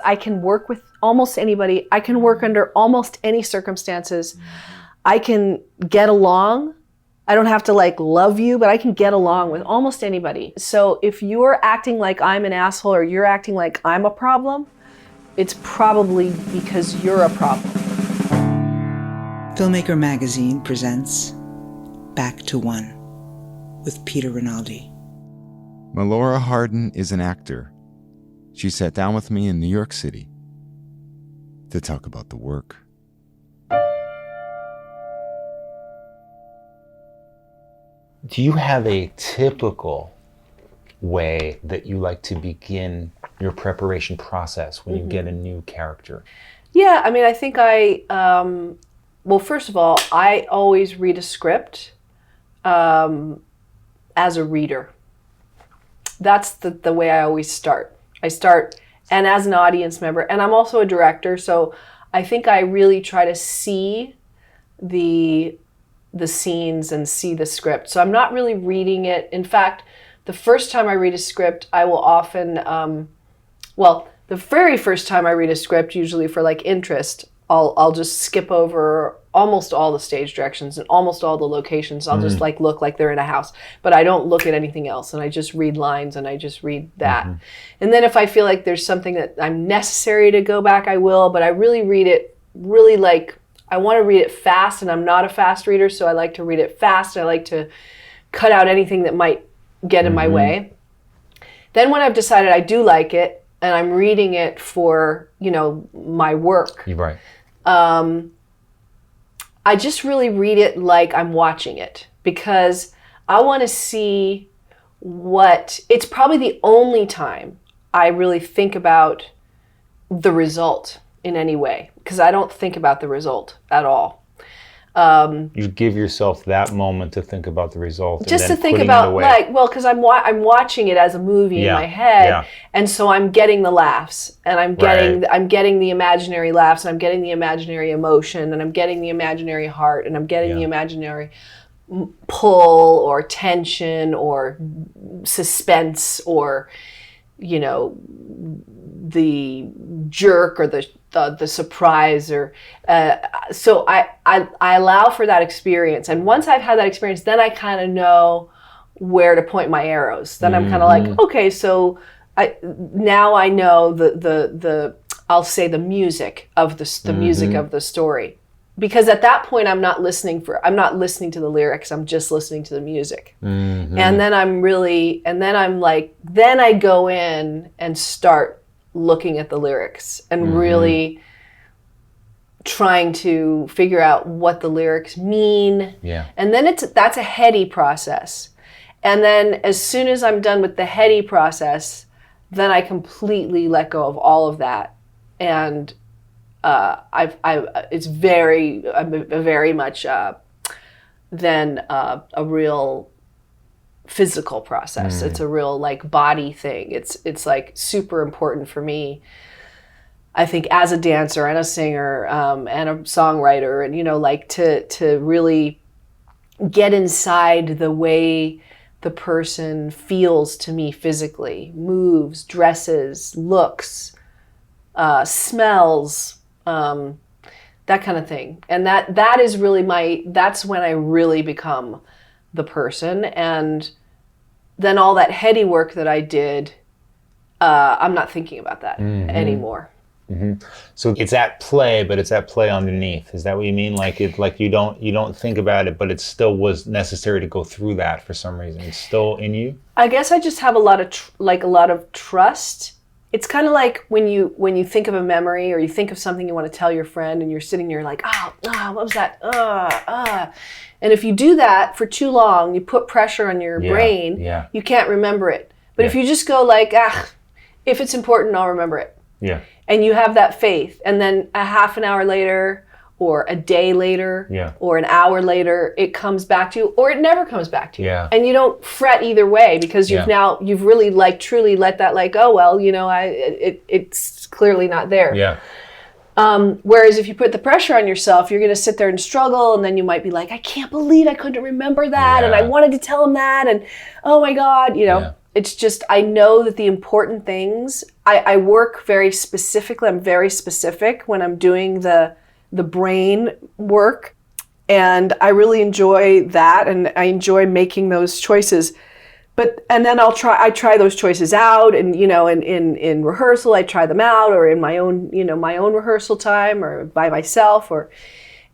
I can work with almost anybody. I can work under almost any circumstances. I can get along. I don't have to like love you, but I can get along with almost anybody. So if you're acting like I'm an asshole or you're acting like I'm a problem, it's probably because you're a problem. Filmmaker Magazine presents Back to One with Peter Rinaldi. Melora Hardin is an actor. She sat down with me in New York City to talk about the work. Do you have a typical way that you like to begin your preparation process when you get a new character? Yeah, I mean, I think well, first of all, I always read a script as a reader. That's the way I always start. I start, and as an audience member, and I'm also a director, so I think I really try to see the scenes and see the script. So I'm not really reading it. In fact, the first time I read a script, I will often, the very first time I read a script, usually for like interest, I'll just skip over almost all the stage directions and almost all the locations. I'll just like look like they're in a house, but I don't look at anything else, and I just read lines and I just read that. And then if I feel like there's something that I'm necessary to go back, I will, but I really read it really like, I want to read it fast, and I'm not a fast reader, so I like to read it fast. I like to cut out anything that might get in my way. Then when I've decided I do like it, and I'm reading it for, my work. You're right. I just really read it like I'm watching it, because I want to see it's probably the only time I really think about the result in any way, because I don't think about the result at all. You give yourself that moment to think about the result. Just and then to think putting about, it away. because I'm watching it as a movie in my head, and so I'm getting the laughs, and I'm getting the imaginary laughs, and I'm getting the imaginary emotion, and I'm getting the imaginary heart, and I'm getting the imaginary pull or tension or suspense or the jerk or the surprise, or so I allow for that experience. And once I've had that experience, then I kind of know where to point my arrows. Then I'm kind of like, okay, so now I know the I'll say the music of the music of the story, because at that point I'm not listening to the lyrics. I'm just listening to the music. And then then I go in and start looking at the lyrics and really trying to figure out what the lyrics mean. And then that's a heady process. And then as soon as I'm done with the heady process, then I completely let go of all of that. And it's very much then a real physical process. It's a real like body thing. It's like super important for me, I think, as a dancer and a singer and a songwriter, and like to really get inside the way the person feels to me physically, moves, dresses, looks, smells, that kind of thing. And that is really that's when I really become the person. And then all that heady work that I did, I'm not thinking about that anymore. So it's at play, but it's at play underneath. Is that what you mean? Like you don't think about it, but it still was necessary to go through that for some reason. It's still in you. I guess I just have a lot of trust. It's kind of like when you think of a memory, or you think of something you want to tell your friend, and you're sitting there like, what was that? And if you do that for too long, you put pressure on your brain, you can't remember it. But if you just go like, if it's important, I'll remember it. And you have that faith, and then a half an hour later, or a day later, or an hour later, it comes back to you, or it never comes back to you. And you don't fret either way, because you've really truly let that go. Well, it's clearly not there. Whereas if you put the pressure on yourself, you're going to sit there and struggle, and then you might be like, I can't believe I couldn't remember that, and I wanted to tell him that, and oh my God, it's just, I know that the important things I work very specifically. I'm very specific when I'm doing the brain work. And I really enjoy that, and I enjoy making those choices. And then I try those choices out, and in rehearsal I try them out, or in my own rehearsal time, or by myself,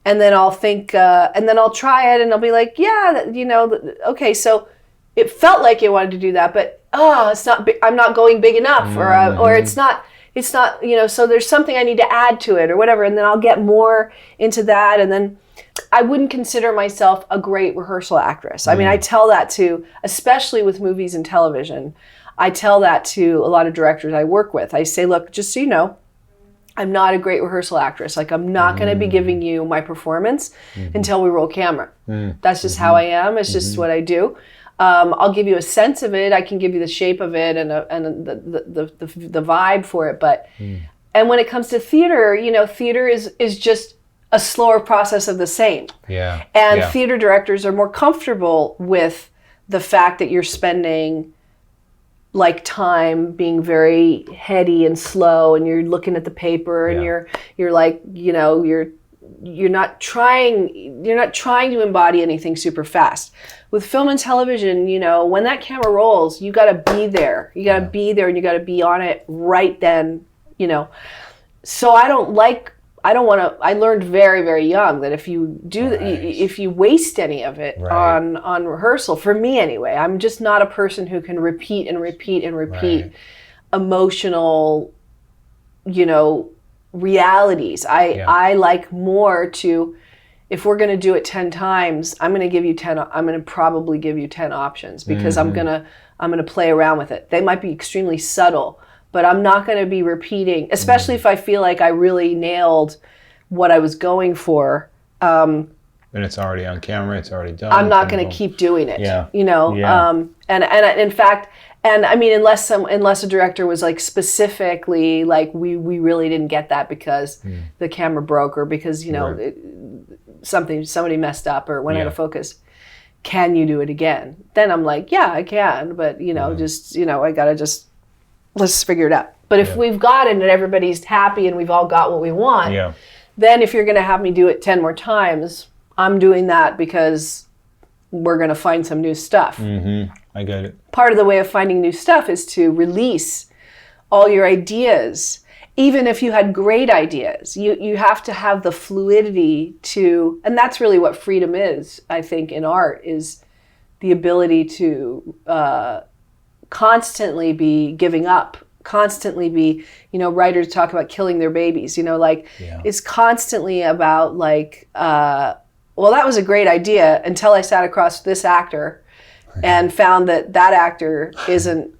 and then I'll think, and then I'll try it, and I'll be like, yeah, okay, so it felt like you wanted to do that, but it's not. I'm not going big enough, or it's not. So there's something I need to add to it, or whatever, and then I'll get more into that, and then. I wouldn't consider myself a great rehearsal actress. I mean, I tell that to, especially with movies and television, I tell that to a lot of directors I work with. I say, look, just so you know, I'm not a great rehearsal actress. Like, I'm not going to be giving you my performance until we roll camera. That's just how I am. It's just what I do. I'll give you a sense of it. I can give you the shape of it and the vibe for it. But and when it comes to theater, theater is just a slower process of the same. Yeah. And theater directors are more comfortable with the fact that you're spending like time being very heady and slow, and you're looking at the paper, and you're like, you're not trying to embody anything super fast. With film and television, when that camera rolls, you got to be there. You got to be there, and you got to be on it right then, So I learned very, very young that if you do, if you waste any of it on rehearsal, for me anyway, I'm just not a person who can repeat and repeat and repeat emotional, realities. I like more to, if we're going to do it 10 times, I'm going to probably give you 10 options, because I'm going to play around with it. They might be extremely subtle, but I'm not going to be repeating, especially if I feel like I really nailed what I was going for. And it's already on camera, it's already done. I'm not going to keep doing it. Yeah. And in fact, and I mean, unless a director was like specifically like, we really didn't get that because the camera broke, or because somebody messed up or went out of focus. Can you do it again? Then I'm like, yeah, I can, but I gotta just. Let's figure it out. But if we've got it and everybody's happy and we've all got what we want, then if you're going to have me do it 10 more times, I'm doing that because we're going to find some new stuff. I get it. Part of the way of finding new stuff is to release all your ideas. Even if you had great ideas, you have to have the fluidity to, and that's really what freedom is, I think, in art, is the ability to constantly be giving up, constantly be, writers talk about killing their babies, it's constantly about like, well, that was a great idea until I sat across this actor and found that actor isn't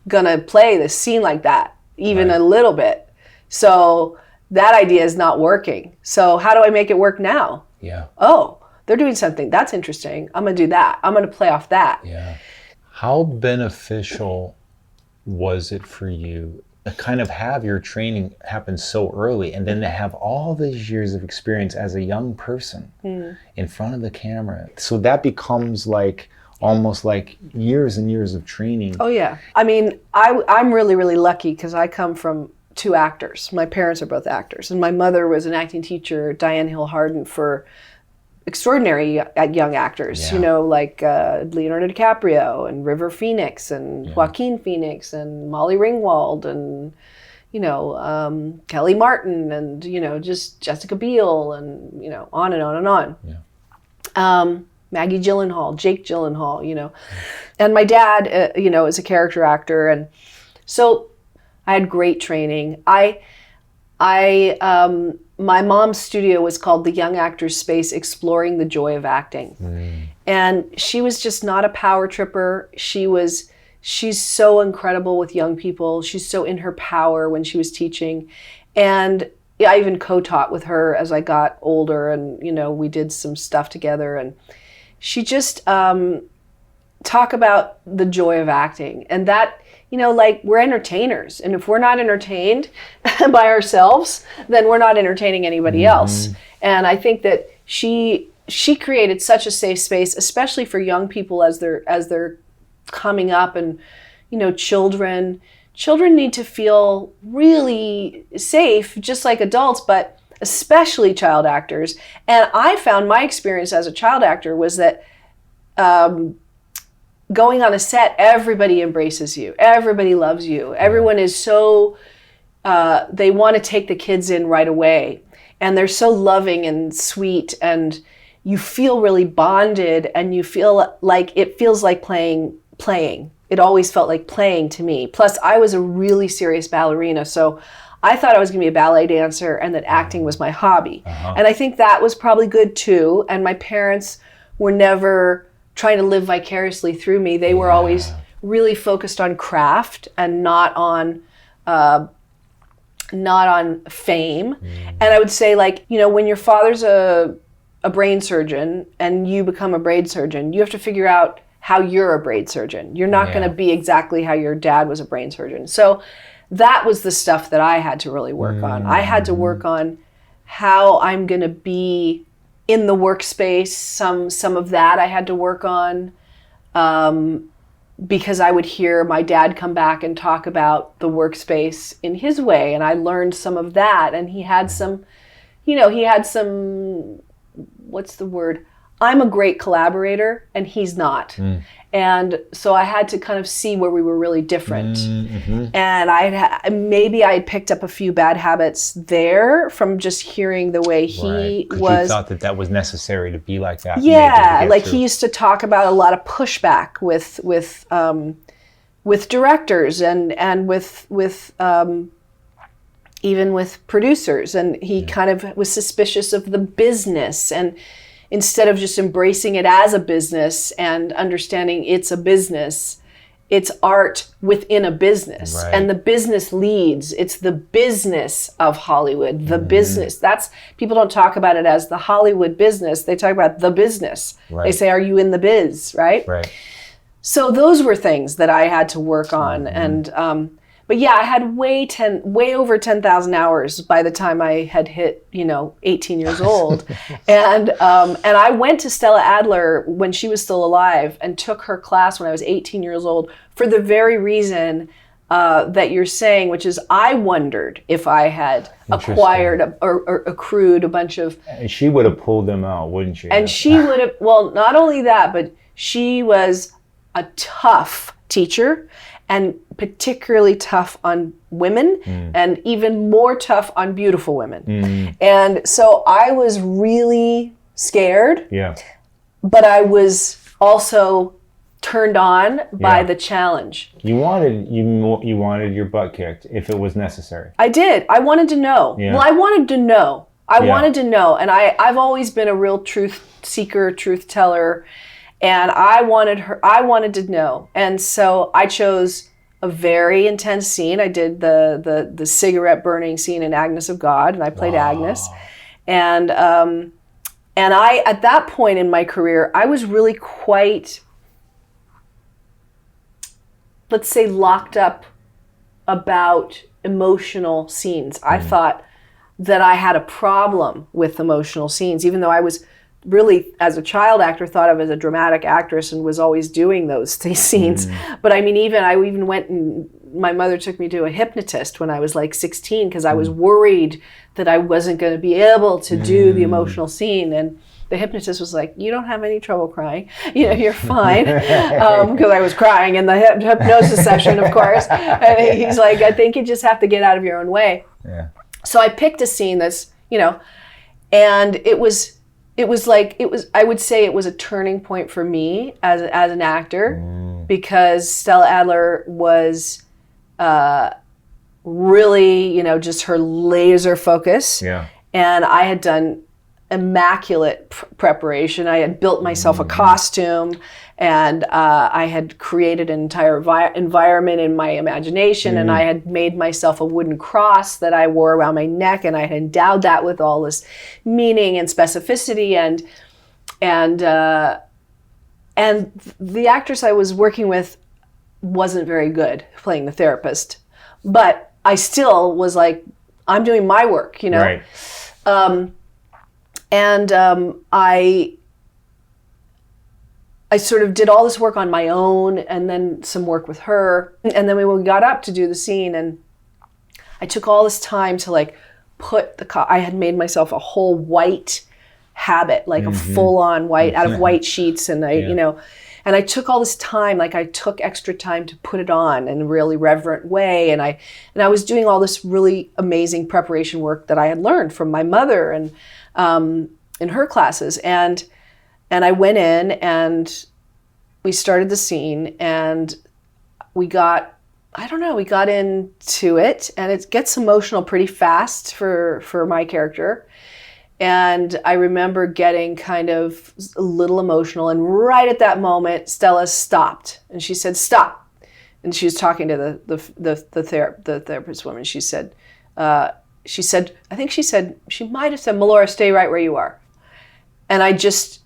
gonna play the scene like that, even a little bit. So that idea is not working. So how do I make it work now? Yeah. Oh, they're doing something. That's interesting. I'm gonna do that. I'm gonna play off that. Yeah. How beneficial was it for you to kind of have your training happen so early, and then to have all these years of experience as a young person in front of the camera? So that becomes like almost like years and years of training. Oh yeah. I mean, I'm really, really lucky because I come from 2 actors. My parents are both actors, and my mother was an acting teacher, Diane Hill Hardin, for extraordinary young actors, like Leonardo DiCaprio and River Phoenix and Joaquin Phoenix and Molly Ringwald and, Kelly Martin and, just Jessica Biel and, on and on and on. Yeah. Maggie Gyllenhaal, Jake Gyllenhaal, And my dad, is a character actor. And so I had great training. My mom's studio was called the Young Actors Space, Exploring the Joy of Acting. And she was just not a power tripper. She's so incredible with young people. She's so in her power when she was teaching. And I even co-taught with her as I got older, and, we did some stuff together. And she just talk about the joy of acting, and that, we're entertainers, and if we're not entertained by ourselves, then we're not entertaining anybody else. And I think that she created such a safe space, especially for young people as they're coming up, and children, children need to feel really safe, just like adults, but especially child actors. And I found my experience as a child actor was that going on a set, everybody embraces you. Everybody loves you. Everyone is so, they want to take the kids in right away. And they're so loving and sweet, and you feel really bonded, and you feel like, it feels like playing. It always felt like playing to me. Plus, I was a really serious ballerina, so I thought I was going to be a ballet dancer and that acting was my hobby. And I think that was probably good too. And my parents were never trying to live vicariously through me. They were always really focused on craft and not on fame. And I would say, like, you know, when your father's a brain surgeon and you become a brain surgeon, you have to figure out how you're a brain surgeon. You're not going to be exactly how your dad was a brain surgeon. So that was the stuff that I had to really work on. I had to work on how I'm going to be in the workspace. Some of that I had to work on because I would hear my dad come back and talk about the workspace in his way, and I learned some of that. And he had some, what's the word? I'm a great collaborator and he's not. And so I had to kind of see where we were really different. And maybe I had picked up a few bad habits there from just hearing the way he was. You thought that was necessary to be like that. Yeah, like he used to talk about a lot of pushback with directors and with even with producers. And he kind of was suspicious of the business, and instead of just embracing it as a business and understanding it's a business, it's art within a business. Right. And the business leads. It's the business of Hollywood, the business. People don't talk about it as the Hollywood business. They talk about the business. Right. They say, are you in the biz, right? Right. So those were things that I had to work on. And but yeah, I had way over 10,000 hours by the time I had hit, 18 years old. And I went to Stella Adler when she was still alive and took her class when I was 18 years old for the very reason that you're saying, which is I wondered if I had acquired or accrued a bunch of... And she would have pulled them out, wouldn't she? And she would have, well, not only that, but she was a tough teacher, and particularly tough on women, and even more tough on beautiful women. And so I was really scared, but I was also turned on by the challenge. You wanted your butt kicked if it was necessary. I did. I wanted to know. Yeah. Well, I wanted to know. I wanted to know. And I've always been a real truth seeker, truth teller. And I wanted to know. And so I chose a very intense scene. I did the cigarette burning scene in Agnes of God, and I played Agnes. And I, at that point in my career, I was really quite, let's say, locked up about emotional scenes. I thought that I had a problem with emotional scenes, even though I was really, as a child actor, thought of as a dramatic actress and was always doing those scenes. But I even went and my mother took me to a hypnotist when I was like 16 because I was worried that I wasn't going to be able to do the emotional scene. And the hypnotist was like, you don't have any trouble crying. You're fine. Because I was crying in the hypnosis session, of course. And he's like, I think you just have to get out of your own way. Yeah. So I picked a scene that's, and it was I would say it was a turning point for me as an actor, because Stella Adler was really, just her laser focus. Yeah. And I had done immaculate preparation. I had built myself a costume, and I had created an entire environment in my imagination, and I had made myself a wooden cross that I wore around my neck, and I had endowed that with all this meaning and specificity, and the actress I was working with wasn't very good playing the therapist, but I still was like, I'm doing my work, Right. I sort of did all this work on my own and then some work with her. And then we got up to do the scene, and I took all this time to like put I had made myself a whole white habit, like a full-on white, out of white sheets. And and I took all this time, like I took extra time to put it on in a really reverent way. And I was doing all this really amazing preparation work that I had learned from my mother and in her classes. And I went in and we started the scene, and we got into it, and it gets emotional pretty fast for my character. And I remember getting kind of a little emotional, and right at that moment, Stella stopped, and she said, "Stop." And she was talking to the therapist woman. She said, I think she might have said, "Melora, stay right where you are." And I just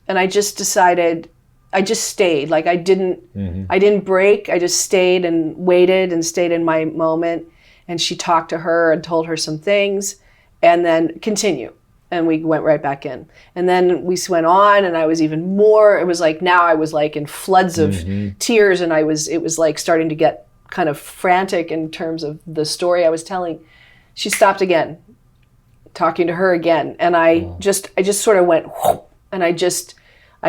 decided, I just stayed. Like I didn't break. I just stayed and waited and stayed in my moment. And she talked to her and told her some things, and then continue. And we went right back in. And then we went on, and I was even more, it was like, now I was like in floods of tears, and it was like starting to get kind of frantic in terms of the story I was telling. She stopped again, talking to her again. And I just sort of went, whoop, and I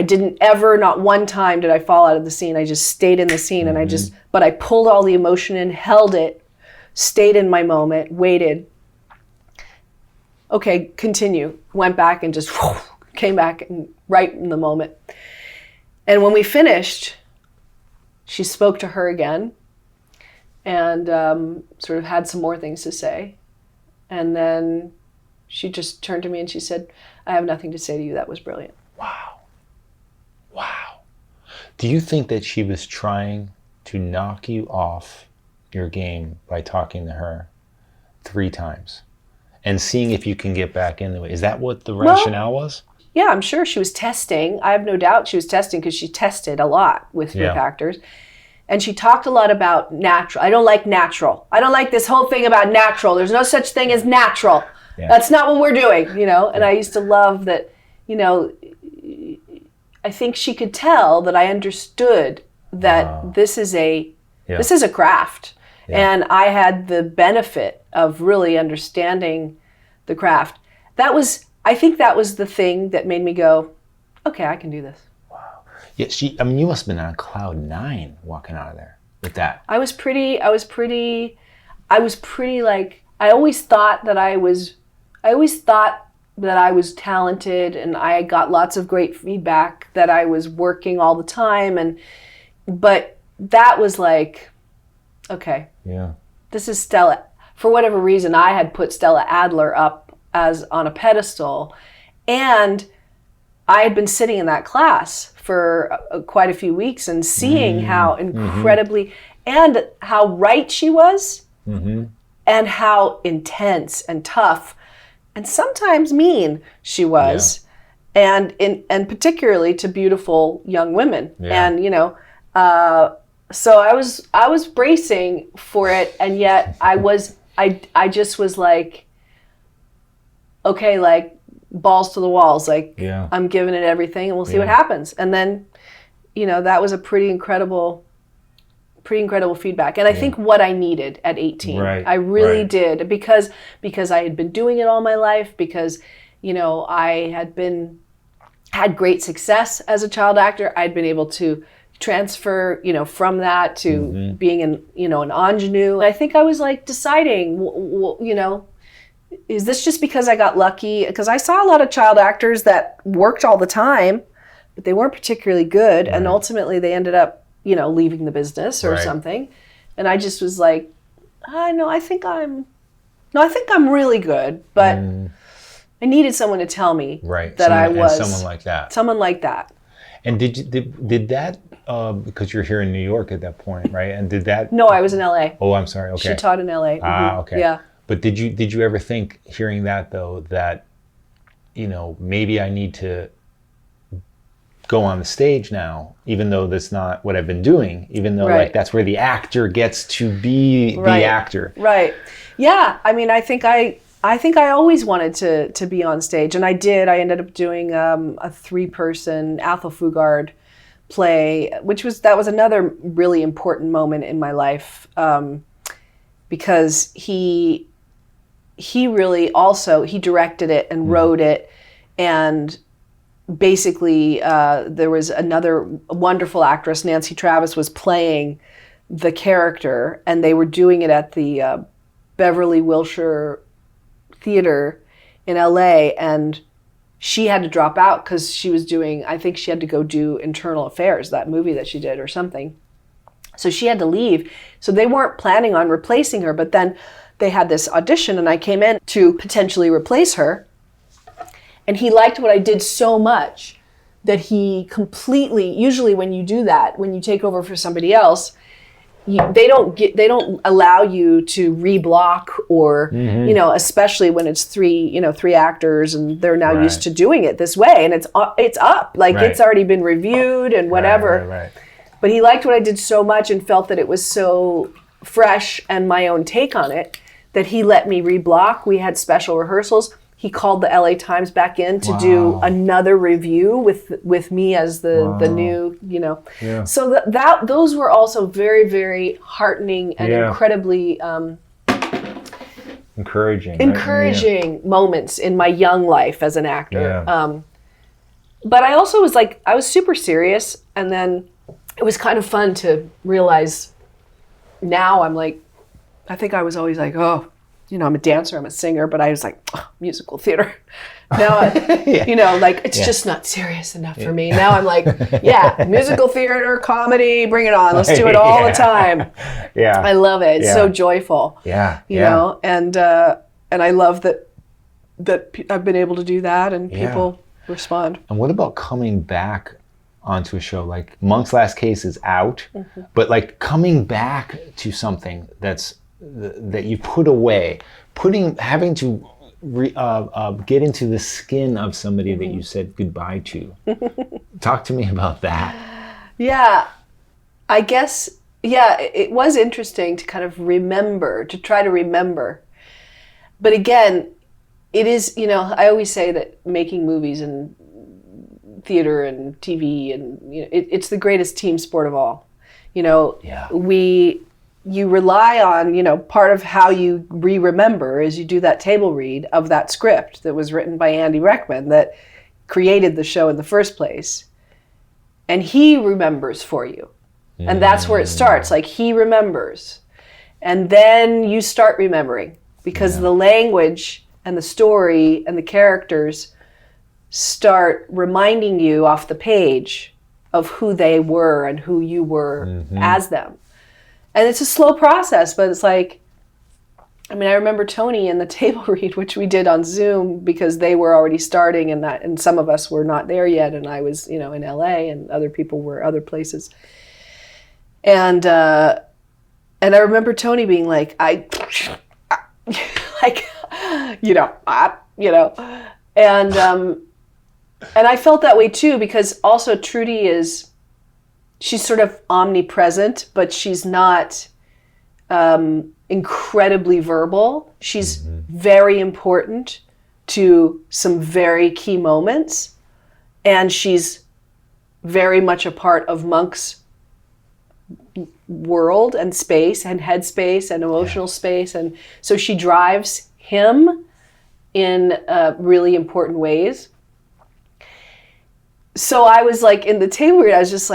didn't ever, not one time did I fall out of the scene. I just stayed in the scene, and but I pulled all the emotion in, held it, stayed in my moment, waited. Okay, continue. Went back and just came back and right in the moment. And when we finished, she spoke to her again and sort of had some more things to say. And then she just turned to me and she said, "I have nothing to say to you. That was brilliant." Wow. Wow. Do you think that she was trying to knock you off your game by talking to her 3 times? And seeing if you can get back into it. Is that what the rationale was? Yeah, I'm sure she was testing. I have no doubt she was testing, because she tested a lot with actors. And she talked a lot about natural. I don't like natural. I don't like this whole thing about natural. There's no such thing as natural. Yeah. That's not what we're doing, And I used to love that, I think she could tell that I understood that this is a craft. Yeah. And I had the benefit of really understanding the craft. I think that was the thing that made me go, okay, I can do this. Wow. Yeah, you must have been on cloud 9 walking out of there with that. I was pretty like, I always thought that I was talented, and I got lots of great feedback that I was working all the time. But that was like, okay. Yeah. This is Stella. For whatever reason, I had put Stella Adler up as on a pedestal, and I had been sitting in that class for quite a few weeks and seeing how incredibly and how right she was, and how intense and tough and sometimes mean she was, and particularly to beautiful young women. Yeah. And so I was bracing for it, and yet I just was like, okay, like balls to the walls, like I'm giving it everything, and we'll see what happens. And then, that was a pretty incredible feedback. And I think what I needed at 18, I really did, because I had been doing it all my life, because, I had great success as a child actor. I'd been able to transfer, from that to being an ingenue. I think I was like deciding, is this just because I got lucky? Because I saw a lot of child actors that worked all the time, but they weren't particularly good. And ultimately they ended up, leaving the business or something. And I just was like, I think I'm really good, but I needed someone to tell me that I was someone like that. Someone like that. And did that, because you're here in New York at that point, right? And did that? No, I was in LA. Oh, I'm sorry. Okay. She taught in LA. Okay. Yeah. But did you ever think, hearing that though, that, maybe I need to go on the stage now, even though that's not what I've been doing, even though like that's where the actor gets to be the actor. Right. Yeah. I mean, I think I always wanted to be on stage, and I did. I ended up doing a 3-person Athel Fugard play, that was another really important moment in my life, because he really also, he directed it and wrote it, and basically there was another wonderful actress, Nancy Travis, was playing the character, and they were doing it at the Beverly Wilshire Theater in LA, and she had to drop out because she was doing, I think she had to go do Internal Affairs, that movie that she did or something. So she had to leave. So they weren't planning on replacing her, but then they had this audition and I came in to potentially replace her. And he liked what I did so much that he completely, usually when you do that, when you take over for somebody else, they don't allow you to reblock or, especially when it's three actors and they're now used to doing it this way, and it's up, like it's already been reviewed and whatever. Right. But he liked what I did so much and felt that it was so fresh and my own take on it that he let me reblock. We had special rehearsals. He called the LA Times back in to do another review with me as the new, Yeah. So those were also very, very heartening and incredibly encouraging moments in my young life as an actor. Yeah. But I also was I was super serious, and then it was kind of fun to realize now I think I was always I'm a dancer, I'm a singer, but I was musical theater. Now, it's just not serious enough for me. Now I'm musical theater, comedy, bring it on. Let's do it all the time. Yeah. I love it. It's so joyful. Yeah. You know, and I love that I've been able to do that and people respond. And what about coming back onto a show like Monk's Last Case is out, but coming back to something that you put away, having to get into the skin of somebody that you said goodbye to. Talk to me about that. Yeah, I guess, it was interesting to kind of try to remember. But again, it is, I always say that making movies and theater and TV and it's the greatest team sport of all. You rely on, part of how you remember is you do that table read of that script that was written by Andy Reckman that created the show in the first place. And he remembers for you. And that's where it starts. He remembers. And then you start remembering because the language and the story and the characters start reminding you off the page of who they were and who you were as them. And it's a slow process, but it's I remember Tony in the table read, which we did on Zoom because they were already starting and some of us were not there yet. And I was, in LA and other people were other places. And I remember Tony being and I felt that way too, because also Trudy she's sort of omnipresent, but she's not incredibly verbal. She's very important to some very key moments, and she's very much a part of Monk's world and space and headspace and emotional space, and so she drives him in really important ways. So I was in the table read, I was just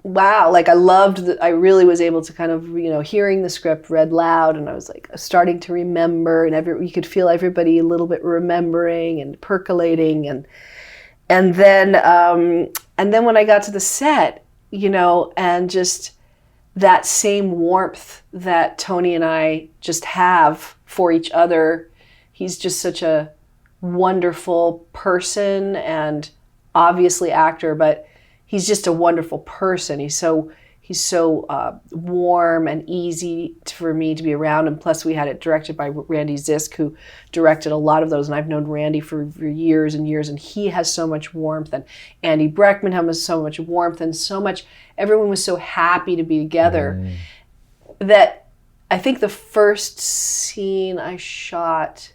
wow, I loved that. I really was able to kind of, hearing the script read loud, and I was starting to remember, and you could feel everybody a little bit remembering and percolating, and then when I got to the set, and just that same warmth that Tony and I just have for each other. He's just such a wonderful person and obviously actor, but he's just a wonderful person. He's so warm and easy for me to be around. And plus we had it directed by Randy Zisk, who directed a lot of those. And I've known Randy for years and years, and he has so much warmth. And Andy Breckman has so much warmth and so much, everyone was so happy to be together that I think the first scene I shot,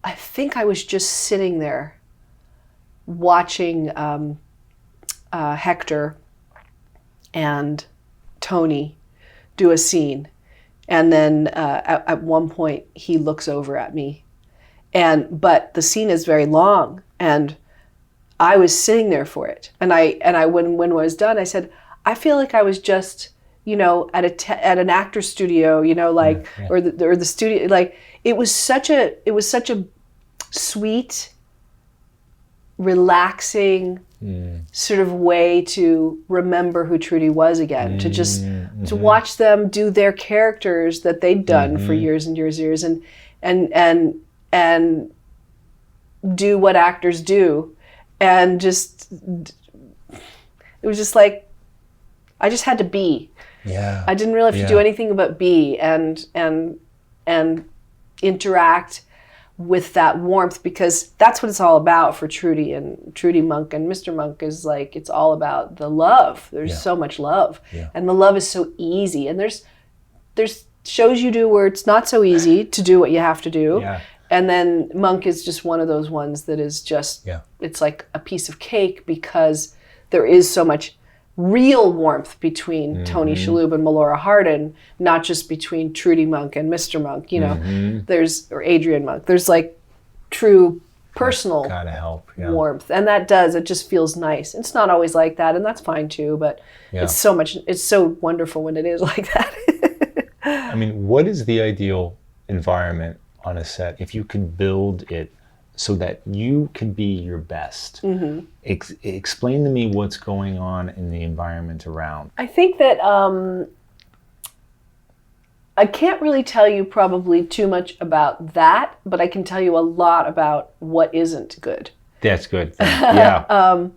I think I was just sitting there watching Hector and Tony do a scene. And then at one point he looks over at me, but the scene is very long, and I was sitting there for it. And I when it was done, I said, I feel like I was just, at an actor studio, or the studio. Like it was such a sweet, relaxing sort of way to remember who Trudy was again, to just to watch them do their characters that they'd done for years and years and years, and do what actors do, and just it was just like I just had to be. Yeah. I didn't really have to do anything but be and interact with that warmth, because that's what it's all about for Trudy and Trudy Monk and Mr. Monk. Is like, it's all about the love. There's so much love, and the love is so easy. And there's shows you do where it's not so easy to do what you have to do. Yeah. And then Monk is just one of those ones that is just, it's like a piece of cake, because there is so much real warmth between Tony Shalhoub and Melora Hardin, not just between Trudy Monk and Mr. Monk, or Adrian Monk. There's like true personal warmth. And it just feels nice. It's not always like that, and that's fine too, but it's so wonderful when it is like that. I mean, what is the ideal environment on a set if you could build it so that you can be your best? Explain to me what's going on in the environment around. I think that I can't really tell you probably too much about that, but I can tell you a lot about what isn't good. That's good. Yeah.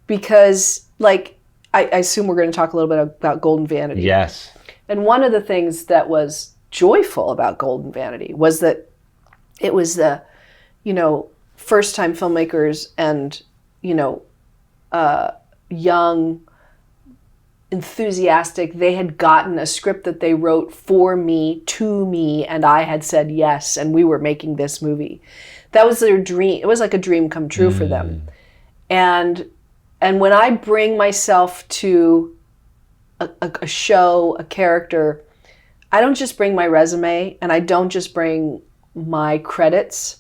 Because, like, I assume we're going to talk a little bit about Golden Vanity. Yes. And one of the things that was joyful about Golden Vanity was that it was the first-time filmmakers and, young, enthusiastic. They had gotten a script that they wrote for me, to me, and I had said yes, and we were making this movie. That was their dream. It was like a dream come true for them. And when I bring myself to a show, a character, I don't just bring my resume, and I don't just bring my credits.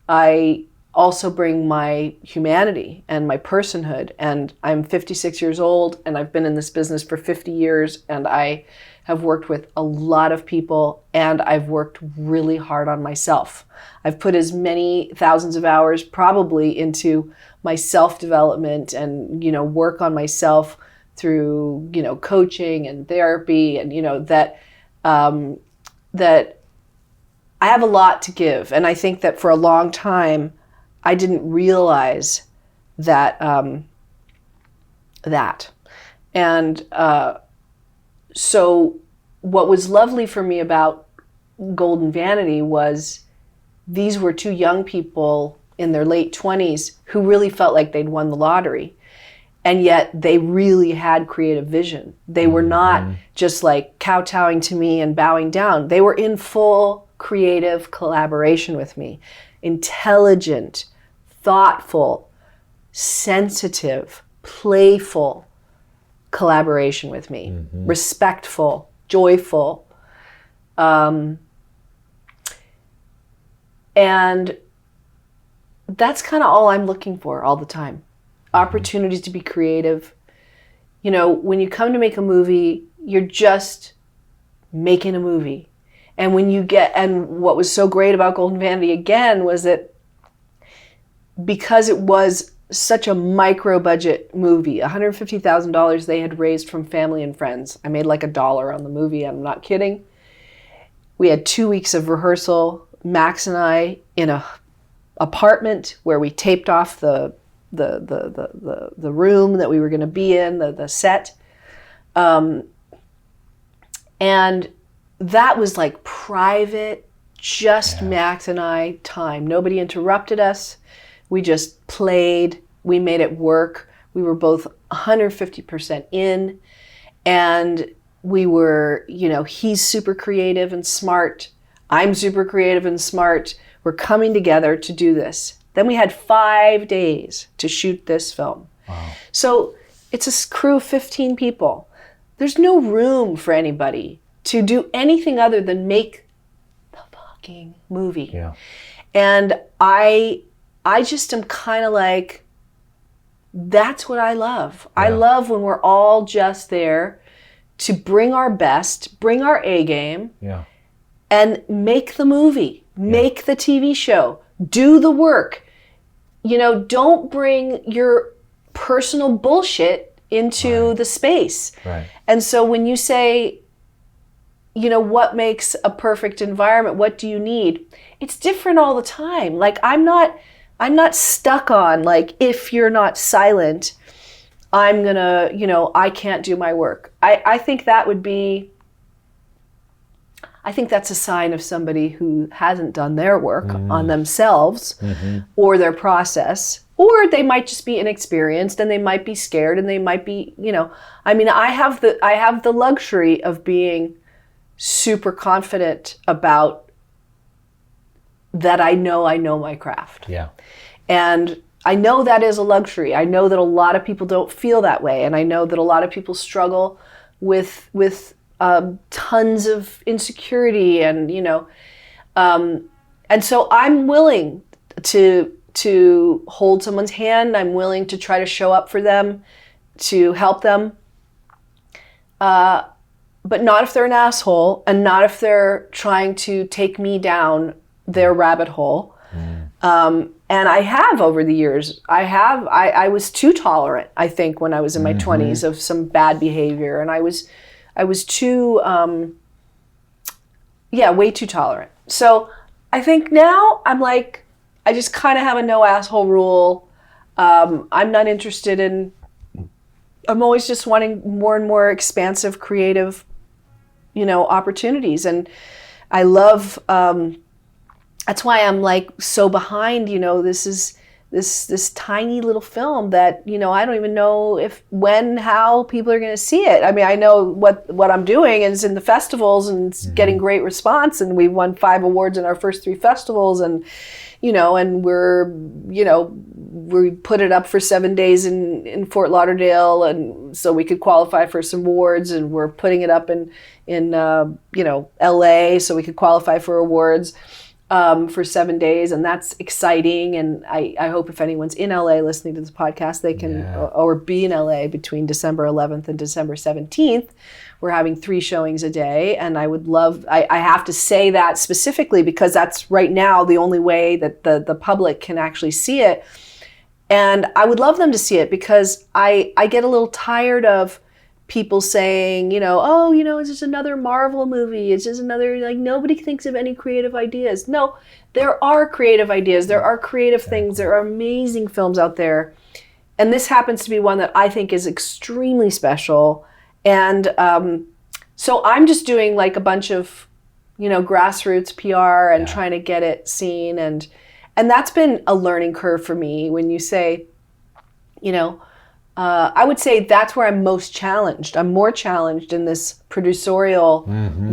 I also bring my humanity and my personhood. And I'm 56 years old, and I've been in this business for 50 years, and I have worked with a lot of people, and I've worked really hard on myself. I've put as many thousands of hours probably into my self-development and, work on myself through, coaching and therapy, and, that I have a lot to give. And I think that for a long time, I didn't realize that. And so what was lovely for me about Golden Vanity was these were two young people in their late 20s who really felt like they'd won the lottery. And yet they really had creative vision. They were not just like kowtowing to me and bowing down. They were in full creative collaboration with me. Intelligent, thoughtful, sensitive, playful collaboration with me. Respectful, joyful. And that's kind of all I'm looking for all the time. Opportunities to be creative. When you come to make a movie, you're just making a movie. And what was so great about Golden Vanity again was that because it was such a micro budget movie, $150,000 they had raised from family and friends. I made like $1 on the movie, I'm not kidding. We had 2 weeks of rehearsal, Max and I, in a apartment where we taped off the room that we were going to be in, the set. And that was like private, just Max and I time. Nobody interrupted us. We just played. We made it work. We were both 150% in. And we were, he's super creative and smart. I'm super creative and smart. We're coming together to do this. Then we had 5 days to shoot this film. Wow. So it's a crew of 15 people. There's no room for anybody to do anything other than make the fucking movie. Yeah. And I just am kind of like, that's what I love. I love when we're all just there to bring our best, bring our A game, and make the movie, make the TV show, do the work. You know, don't bring your personal bullshit into the space. Right. And so when you say, you know, what makes a perfect environment? What do you need? It's different all the time. Like I'm not stuck on like, if you're not silent, I'm gonna, you know, I can't do my work. I think that would be, I think that's a sign of somebody who hasn't done their work on themselves or their process. Or they might just be inexperienced and they might be scared and they might be, you know, I mean, I have the luxury of being super confident about that. I know my craft. Yeah. And I know that is a luxury. I know that a lot of people don't feel that way. And I know that a lot of people struggle with tons of insecurity and, you know, and so I'm willing to hold someone's hand. I'm willing to try to show up for them, to help them. But not if they're an asshole and not if they're trying to take me down their rabbit hole. And I have over the years, I was too tolerant, I think, when I was in my 20s of some bad behavior. And I was too, way too tolerant. So I think now I'm like, I just kind of have a no asshole rule. I'm not interested in, I'm always just wanting more and more expansive, creative, you know, opportunities. And I love, that's why I'm like so behind, you know, this is this tiny little film that, you know, I don't even know how people are going to see it. I mean, I know what I'm doing is in the festivals and it's getting great response, and we won 5 awards in our first 3 festivals, and, you know, and we put it up for 7 days in Fort Lauderdale, and so we could qualify for some awards, and we're putting it up in LA so we could qualify for awards. For 7 days, and that's exciting. And I hope if anyone's in LA listening to this podcast, they can, or be in LA between December 11th and December 17th. We're having 3 showings a day, and I would love, I have to say that specifically because that's right now the only way that the public can actually see it. And I would love them to see it because I get a little tired of people saying, you know, oh, you know, it's just another Marvel movie. It's just another, like, nobody thinks of any creative ideas. No, there are creative ideas. There are creative things. There are amazing films out there. And this happens to be one that I think is extremely special. And so I'm just doing like a bunch of, you know, grassroots PR and trying to get it seen. And that's been a learning curve for me. When you say, you know, I would say that's where I'm most challenged. I'm more challenged in this producerial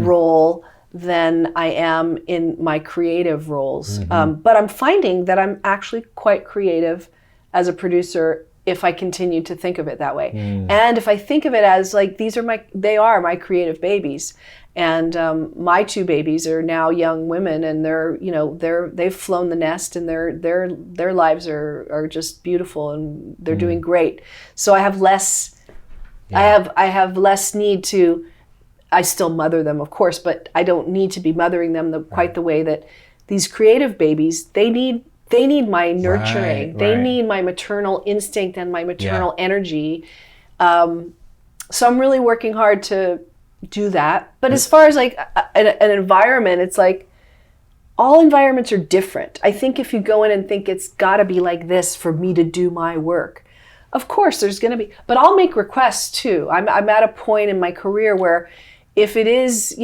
role than I am in my creative roles. But I'm finding that I'm actually quite creative as a producer if I continue to think of it that way. And if I think of it as like, they are my creative babies. And my 2 babies are now young women, and they've flown the nest, and their lives are just beautiful, and they're doing great. So I have less, I have less need to. I still mother them, of course, but I don't need to be mothering them quite the way that these creative babies. They need my nurturing. They need my maternal instinct and my maternal energy. So I'm really working hard to do that. But as far as like an environment, it's like all environments are different. I think if you go in and think it's got to be like this for me to do my work, of course there's going to be, but I'll make requests too. I'm at a point in my career where if it is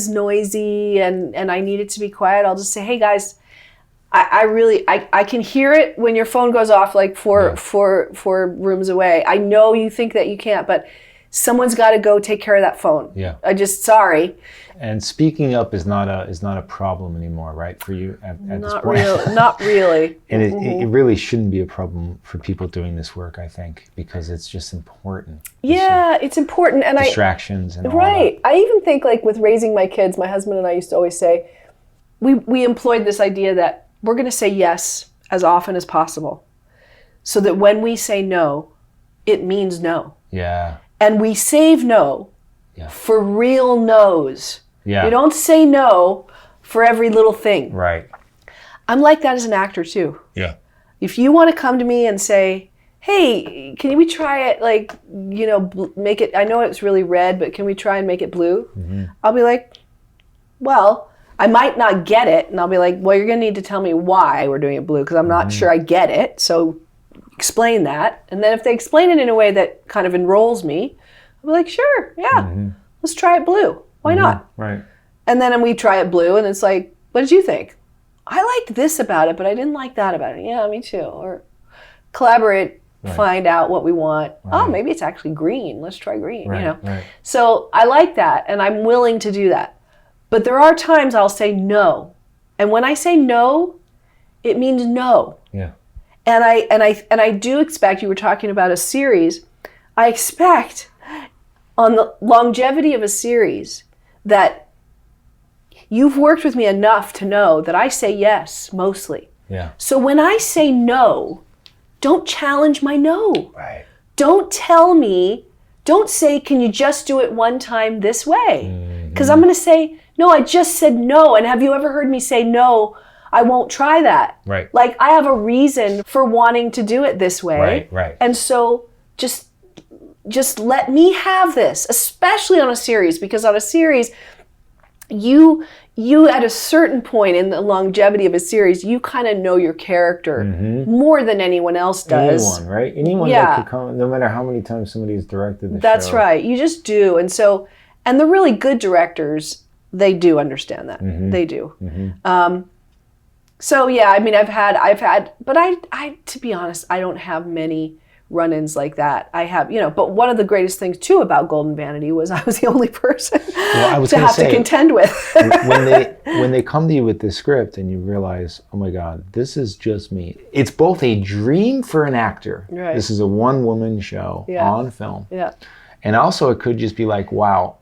noisy and I need it to be quiet, I'll just say, hey guys, I can hear it when your phone goes off like four rooms away. I know you think that you can't, but someone's got to go take care of that phone. Yeah. Sorry. And speaking up is not a problem anymore, right, for you at this point? Not really. And it really shouldn't be a problem for people doing this work, I think, because it's just important. Yeah, it's important. And distractions and all right. I even think, like, with raising my kids, my husband and I used to always say, we employed this idea that we're going to say yes as often as possible, so that when we say no, it means no. Yeah. And we save no for real no's. Yeah. We don't say no for every little thing. Right. I'm like that as an actor too. Yeah. If you want to come to me and say, hey, can we try it, like, you know, make it, I know it's really red, but can we try and make it blue? Mm-hmm. I'll be like, well, I might not get it. And I'll be like, well, you're going to need to tell me why we're doing it blue, because I'm not sure I get it. So explain that. And then if they explain it in a way that kind of enrolls me, I'll be like, sure, yeah, let's try it blue. Why not? Right. And then we try it blue, and it's like, what did you think? I liked this about it, but I didn't like that about it. Yeah, me too. Or collaborate, find out what we want. Right. Oh, maybe it's actually green. Let's try green, you know? Right. So I like that, and I'm willing to do that. But there are times I'll say no. And when I say no, it means no. Yeah. And I do expect, you were talking about a series, I expect on the longevity of a series that you've worked with me enough to know that I say yes mostly. Yeah. So when I say no, don't challenge my no. Right. Don't tell me, don't say, can you just do it one time this way? Because I'm going to say, no, I just said no. And have you ever heard me say no? I won't try that. Right. Like, I have a reason for wanting to do it this way. Right, right. And so just let me have this, especially on a series, because on a series, you at a certain point in the longevity of a series, you kind of know your character more than anyone else does. Anyone, right? Anyone that could come, no matter how many times somebody's directed the show. That's right. You just do. And so, and the really good directors, they do understand that. They do. So yeah, I mean, I've had, but I, to be honest, I don't have many run-ins like that. I have, you know, but one of the greatest things too about Golden Vanity was I was the only person to contend with. when they come to you with this script and you realize, oh my God, this is just me. It's both a dream for an actor. Right. This is a one-woman show on film. Yeah. And also it could just be like, wow,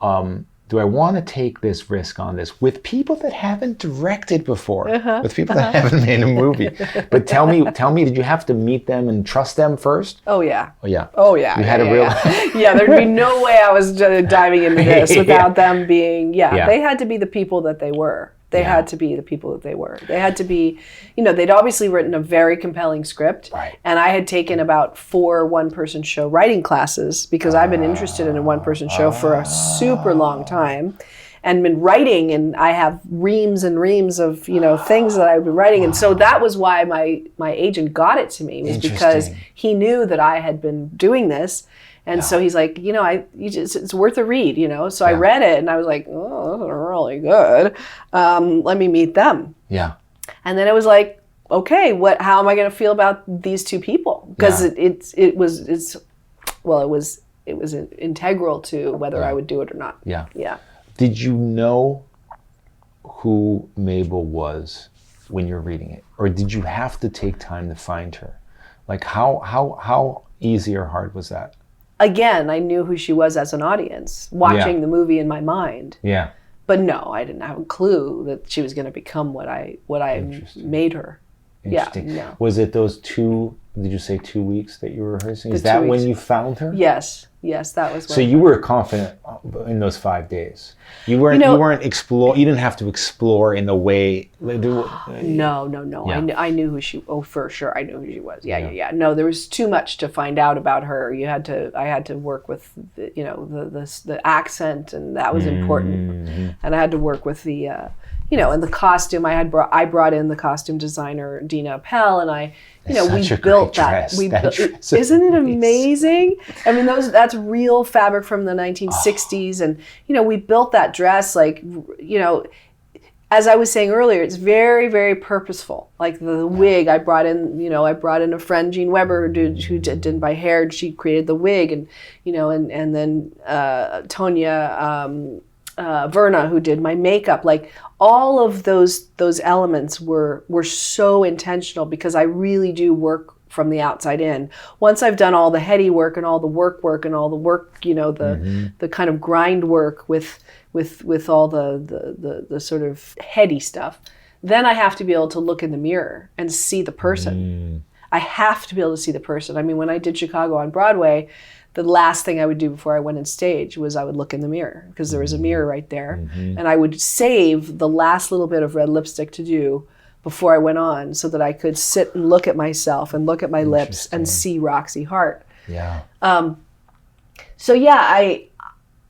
do I want to take this risk on this with people that haven't directed before, with people that haven't made a movie? But tell me, did you have to meet them and trust them first? Oh yeah. Oh yeah. Oh yeah. You had a real. Yeah, there'd be no way I was diving into this without them being. They had to be the people that they were. They had to be the people that they were. They had to be, you know, they'd obviously written a very compelling script. Right. And I had taken about 4 one-person show writing classes because I've been interested in a one-person show for a super long time and been writing, and I have reams and reams of, you know, things that I've been writing. And so that was why my agent got it to me, was because he knew that I had been doing this. And so he's like, you know, it's worth a read, you know. So I read it and I was like, oh, this is really good. Let me meet them. Yeah. And then it was like, okay, how am I going to feel about these two people? Because it was integral to whether I would do it or not. Yeah. Yeah. Did you know who Mabel was when you're reading it, or did you have to take time to find her? Like how easy or hard was that? Again, I knew who she was as an audience, watching the movie in my mind. Yeah. But no, I didn't have a clue that she was going to become what I made her. Interesting. Yeah. No. Was it those 2, did you say 2 weeks that you were rehearsing? Is that when you found her? Yes. Yes, that was when. So you were confident in those 5 days. You weren't you didn't have to explore in the way. No. Yeah. I knew who she. Oh, for sure, I knew who she was. Yeah. No, there was too much to find out about her. I had to work with the accent, and that was important. And I had to work with the and the costume. I brought in the costume designer Dina Appel, and we built that. Isn't it amazing? I mean, that's real fabric from the 1960s, and we built that dress as I was saying earlier, it's very, very purposeful. Like the wig, I brought in a friend, Jean Weber, who did my hair, and she created the wig, and and then Tonya Verna, who did my makeup. Like all of those elements were so intentional, because I really do work from the outside in. Once I've done all the heady work and all the work and all the work, the kind of grind work with all the sort of heady stuff, then I have to be able to look in the mirror and see the person. I have to be able to see the person. I mean, when I did Chicago on Broadway, the last thing I would do before I went on stage was I would look in the mirror, because there was a mirror right there. And I would save the last little bit of red lipstick to do before I went on, so that I could sit and look at myself and look at my lips and see Roxy Hart. Yeah. So yeah,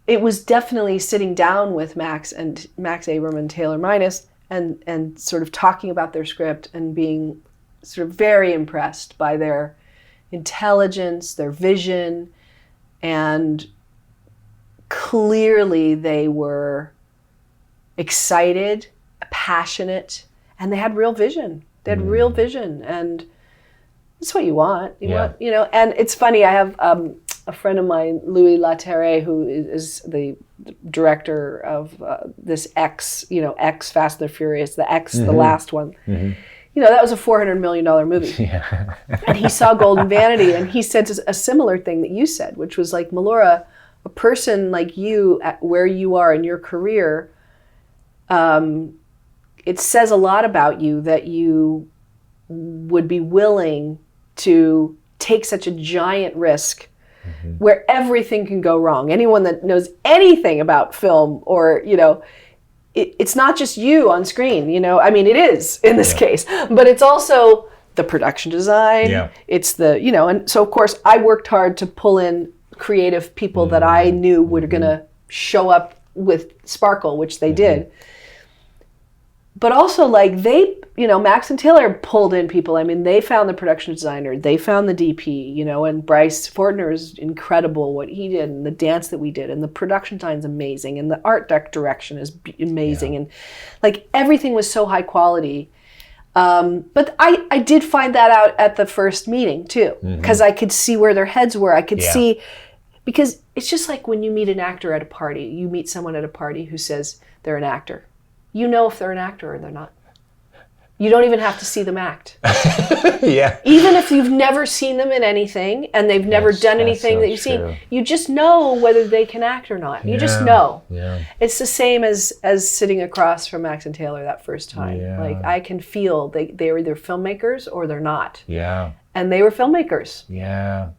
it was definitely sitting down with Max Abram and Taylor Minus and sort of talking about their script and being sort of very impressed by their intelligence, their vision, and clearly they were excited, passionate, and they had real vision. They had real vision, and that's what you want. You want, and it's funny, I have a friend of mine, Louis Laterre, who is the director of this X Fast and the Furious, the X, the last one. That was a $400 million movie. Yeah. And he saw Golden Vanity, and he said a similar thing that you said, which was like, Melora, a person like you, at where you are in your career, it says a lot about you that you would be willing to take such a giant risk where everything can go wrong. Anyone that knows anything about film, or, it's not just you on screen, I mean, it is in this case, but it's also the production design. Yeah. It's the, and so of course I worked hard to pull in creative people that I knew were going to show up with sparkle, which they did. But also, like, they, Max and Taylor pulled in people. I mean, they found the production designer, they found the DP, and Bryce Fortner is incredible what he did, and the dance that we did, and the production design's amazing, and the art direction is amazing, and like everything was so high quality. But I did find that out at the first meeting too, because I could see where their heads were. I could see, because it's just like when you meet an actor at a party, you meet someone at a party who says they're an actor. You know if they're an actor or they're not. You don't even have to see them act. Yeah. Even if you've never seen them in anything and they've never done anything that you've seen, you just know whether they can act or not. You just know. Yeah. It's the same as sitting across from Max and Taylor that first time. Yeah. Like, I can feel they're either filmmakers or they're not. Yeah. And they were filmmakers. Yeah.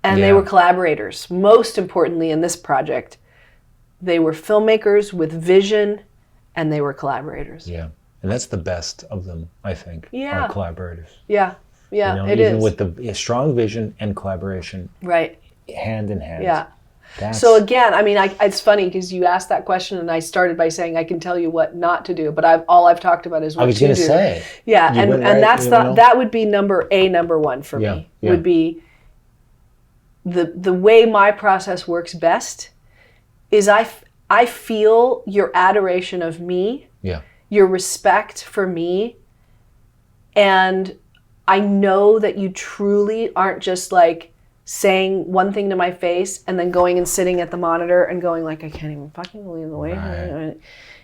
And they were collaborators. Most importantly in this project, they were filmmakers with vision, and they were collaborators. Yeah. And that's the best of them, I think, are collaborators. Yeah. Yeah, it even is. With the strong vision and collaboration. Right. Hand in hand. Yeah. So again, I mean, it's funny because you asked that question and I started by saying I can tell you what not to do, but all I've talked about is what to do. I was going to say. Yeah, and that's that would be number one for me. Yeah. Would be the way my process works best is I feel your adoration of me, your respect for me, and I know that you truly aren't just like saying one thing to my face and then going and sitting at the monitor and going like, I can't even fucking believe the way. Right.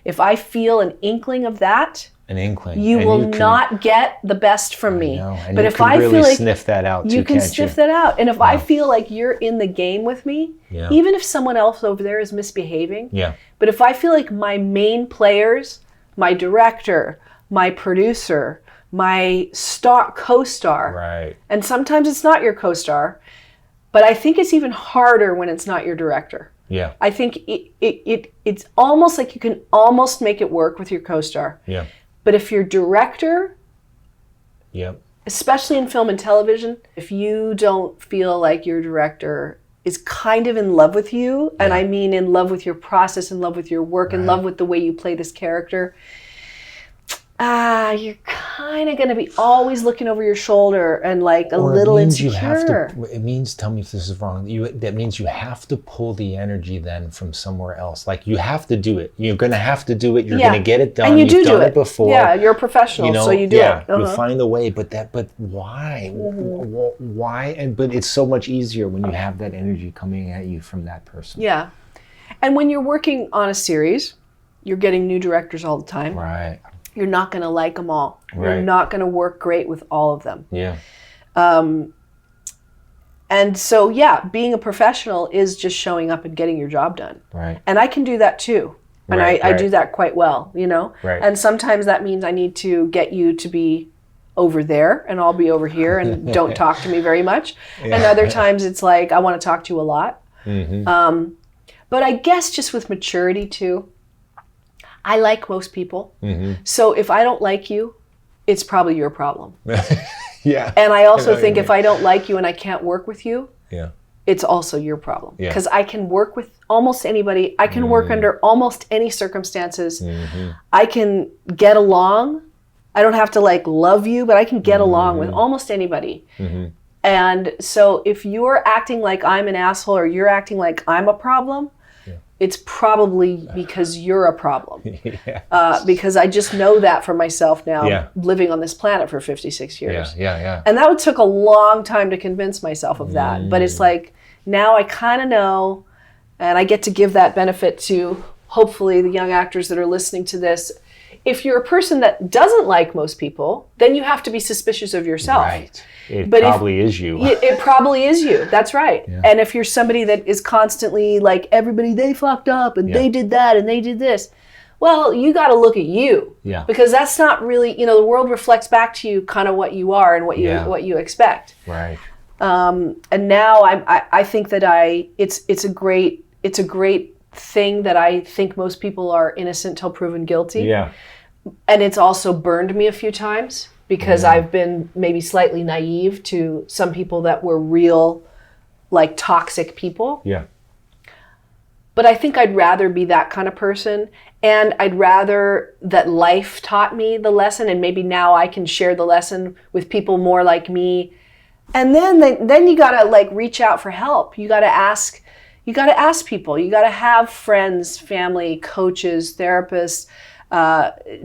If I feel an inkling of that, you will not get the best from me. But if I feel like sniff that out too, you can sniff that out. And if I feel like you're in the game with me, even if someone else over there is misbehaving, but if I feel like my main players, my director, my producer, my co-star, and sometimes it's not your co-star, but I think it's even harder when it's not your director. Yeah, I think it's almost like you can almost make it work with your co-star. Yeah. But if your director, especially in film and television, if you don't feel like your director is kind of in love with you, and I mean in love with your process, in love with your work, in love with the way you play this character, you're kind of going to be always looking over your shoulder and like a Or little it means insecure. it means, tell me if this is wrong, that means you have to pull the energy then from somewhere else. Like you have to do it. You're going to have to do it. You're going to get it done. And You've do done it it before. Yeah, you're a professional, so you do it. You find a way, but why? Why? But it's so much easier when you have that energy coming at you from that person. Yeah. And when you're working on a series, you're getting new directors all the time. Right. You're not going to like them all. Right. You're not going to work great with all of them. Yeah. And so, yeah, being a professional is just showing up and getting your job done. Right. And I can do that too. And I do that quite well, you know? Right. And sometimes that means I need to get you to be over there and I'll be over here and don't talk to me very much. Yeah. And other times it's like, I want to talk to you a lot. Mm-hmm. But I guess just with maturity too, I like most people. Mm-hmm. So if I don't like you, it's probably your problem. Yeah. And I also think if I don't like you and I can't work with you, yeah, it's also your problem. Yeah. Because I can work with almost anybody. I can work under almost any circumstances. Mm-hmm. I can get along. I don't have to like love you, but I can get along with almost anybody. Mm-hmm. And so if you're acting like I'm an asshole or you're acting like I'm a problem, it's probably because you're a problem. Yeah. Because I just know that for myself now, living on this planet for 56 years. Yeah. And that took a long time to convince myself of that. But it's like, now I kind of know, and I get to give that benefit to, hopefully, the young actors that are listening to this. If you're a person that doesn't like most people, then you have to be suspicious of yourself. Right. It probably is you. It probably is you. That's right. Yeah. And if you're somebody that is constantly like, everybody, they fucked up and they did that and they did this. Well, you got to look at you. Yeah. Because that's not really, the world reflects back to you kind of what you are and what you expect. Right. And now I think that it's a great thing that I think most people are innocent till proven guilty. Yeah. And it's also burned me a few times because I've been maybe slightly naive to some people that were real, like, toxic people. Yeah. But I think I'd rather be that kind of person, and I'd rather that life taught me the lesson, and maybe now I can share the lesson with people more like me. And then you gotta like reach out for help. You gotta ask people. You gotta have friends, family, coaches, therapists,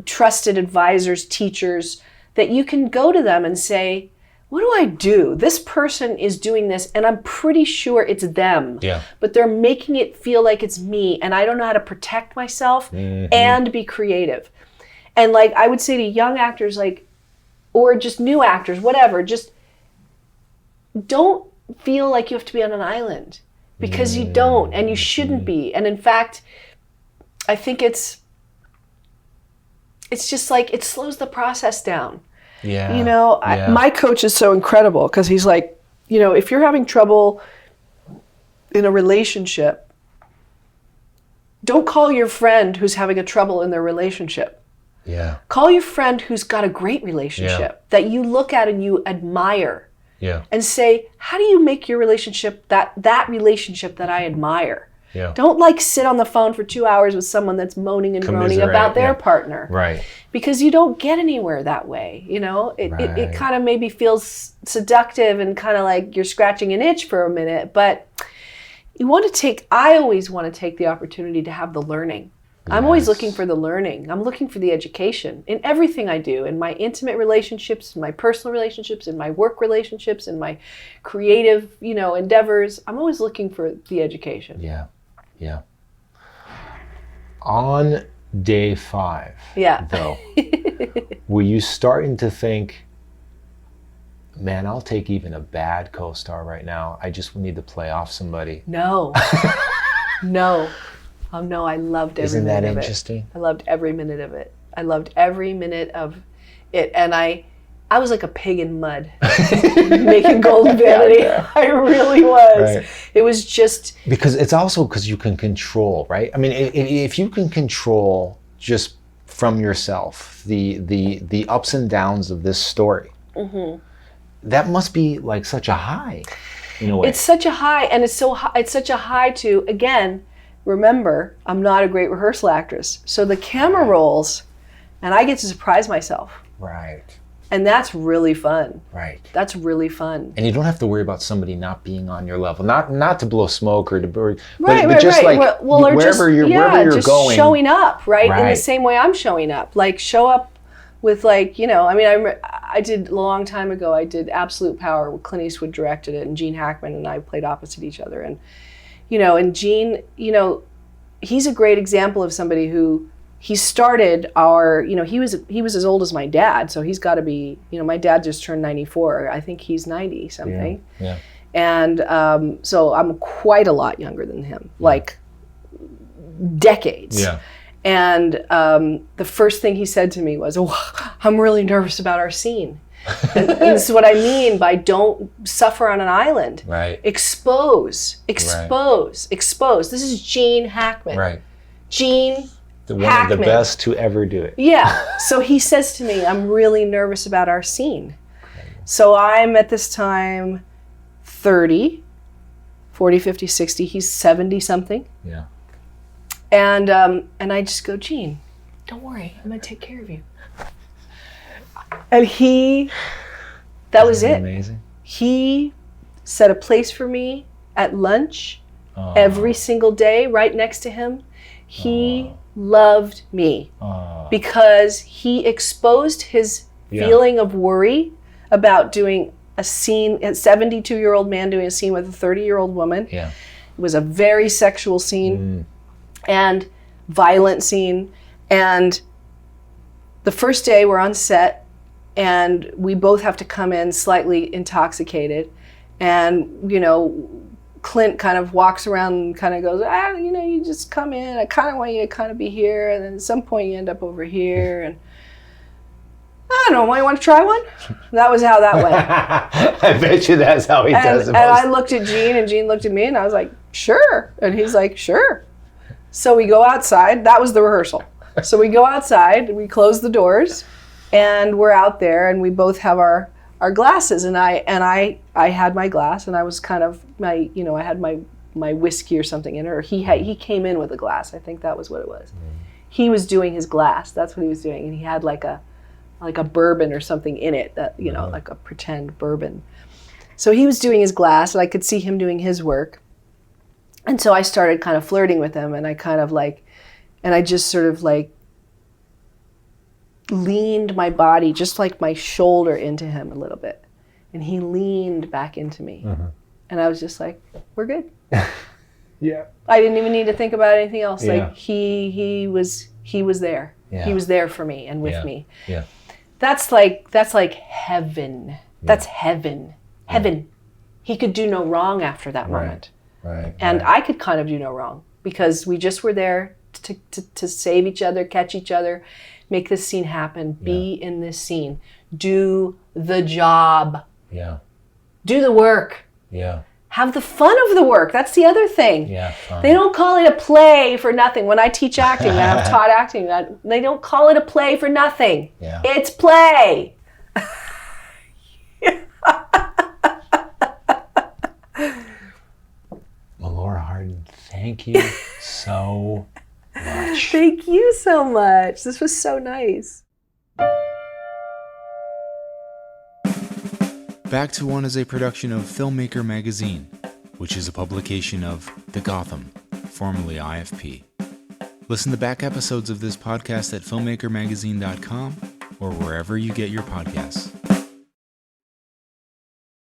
trusted advisors, teachers, that you can go to them and say, what do I do? This person is doing this and I'm pretty sure it's them. Yeah. But they're making it feel like it's me and I don't know how to protect myself and be creative. And like I would say to young actors, like, or just new actors, whatever, just don't feel like you have to be on an island, because you don't, and you shouldn't be. And in fact, I think it's just like, it slows the process down. Yeah. My coach is so incredible because he's like, if you're having trouble in a relationship, don't call your friend who's having a trouble in their relationship. Yeah. Call your friend who's got a great relationship that you look at and you admire. Yeah. And say, how do you make your relationship that relationship that I admire? Yeah. Don't like sit on the phone for 2 hours with someone that's moaning and groaning about their partner. Right. Because you don't get anywhere that way. It kind of maybe feels seductive and kind of like you're scratching an itch for a minute, but I always want to take the opportunity to have the learning. Yes. I'm always looking for the learning. I'm looking for the education in everything I do, in my intimate relationships, in my personal relationships, in my work relationships, in my creative, endeavors. I'm always looking for the education. Yeah. Yeah. On day 5, though, were you starting to think, man, I'll take even a bad co-star right now. I just need to play off somebody. No. No. Oh, no, I loved every minute of it. Isn't that interesting? I loved every minute of it. I loved every minute of it. And I was like a pig in mud making Golden Vanity. Yeah. I really was. Right. It was just... Because it's also because you can control, right? I mean, if you can control just from yourself the ups and downs of this story, that must be like such a high in a way. It's such a high, and it's such a high to, again... Remember, I'm not a great rehearsal actress. So the camera rolls And I get to surprise myself. Right. And that's really fun. Right. That's really fun. And you don't have to worry about somebody not being on your level. Not to blow smoke or to, but Right, just right. like Well, or wherever you're just going. showing up, right? In the Right. same way I'm showing up. Like, show up with, like, you know, I mean, I did a long time ago, I did Absolute Power where Clint Eastwood directed it, and Gene Hackman and I played opposite each other. And, you know, and Gene, you know, he's a great example of somebody who, he started our, you know, he was as old as my dad, so he's got to be, you know, my dad just turned 94. I think he's 90 something. Yeah. And so I'm quite a lot younger than him, like decades. Yeah. And the first thing he said to me was, "Oh, I'm really nervous about our scene." And this is what I mean by don't suffer on an island. Right. Expose. This is Gene Hackman. Right. Gene One Hackman. of the best to ever do it. Yeah. So he says to me, "I'm really nervous about our scene." So I'm at this time 30, 40, 50, 60. He's 70 something. Yeah. And I just go, "Gene, don't worry. I'm going to take care of you." And that was it. Amazing. He set a place for me at lunch every single day right next to him. He loved me because he exposed his feeling of worry about doing a scene, a 72-year-old man doing a scene with a 30-year-old woman. Yeah. It was a very sexual scene and violent scene. And the first day we're on set and we both have to come in slightly intoxicated. And, you know, Clint kind of walks around and kind of goes, you know, you just come in. I kind of want you to kind of be here. And then at some point you end up over here. And I don't know, you want to try one? That was how that went. I bet you that's how he does it. And I looked at Gene and Gene looked at me and I was like, "Sure." And he's like, "Sure." So we go outside. That was the rehearsal. So we go outside, we close the doors, and we're out there and we both have our glasses. And I had my glass and I was kind of I had my whiskey or something in it, or he came in with a glass. I think that was what it was. He was doing his glass. That's what he was doing. And he had like a bourbon or something in it that, you know, like a pretend bourbon. So he was doing his glass and I could see him doing his work. And so I started kind of flirting with him and I just sort of like leaned my body, just like my shoulder, into him a little bit. And he leaned back into me. And I was just like, "We're good." Yeah. I didn't even need to think about anything else. Yeah. Like he was there. Yeah. He was there for me and with me. Yeah. That's like heaven. Yeah. That's heaven. Heaven. He could do no wrong after that moment. Right. And I could kind of do no wrong because we just were there to save each other, catch each other, make this scene happen, be in this scene, do the job. Yeah. Do the work. Yeah. Have the fun of the work. That's the other thing. Yeah. Fun. They don't call it a play for nothing. When I teach acting, and I've taught acting, they don't call it a play for nothing. Yeah. It's play. Melora Hardin, thank you so much. Thank you so much. This was so nice. Back to One is a production of Filmmaker Magazine, which is a publication of The Gotham, formerly IFP. Listen to back episodes of this podcast at filmmakermagazine.com or wherever you get your podcasts.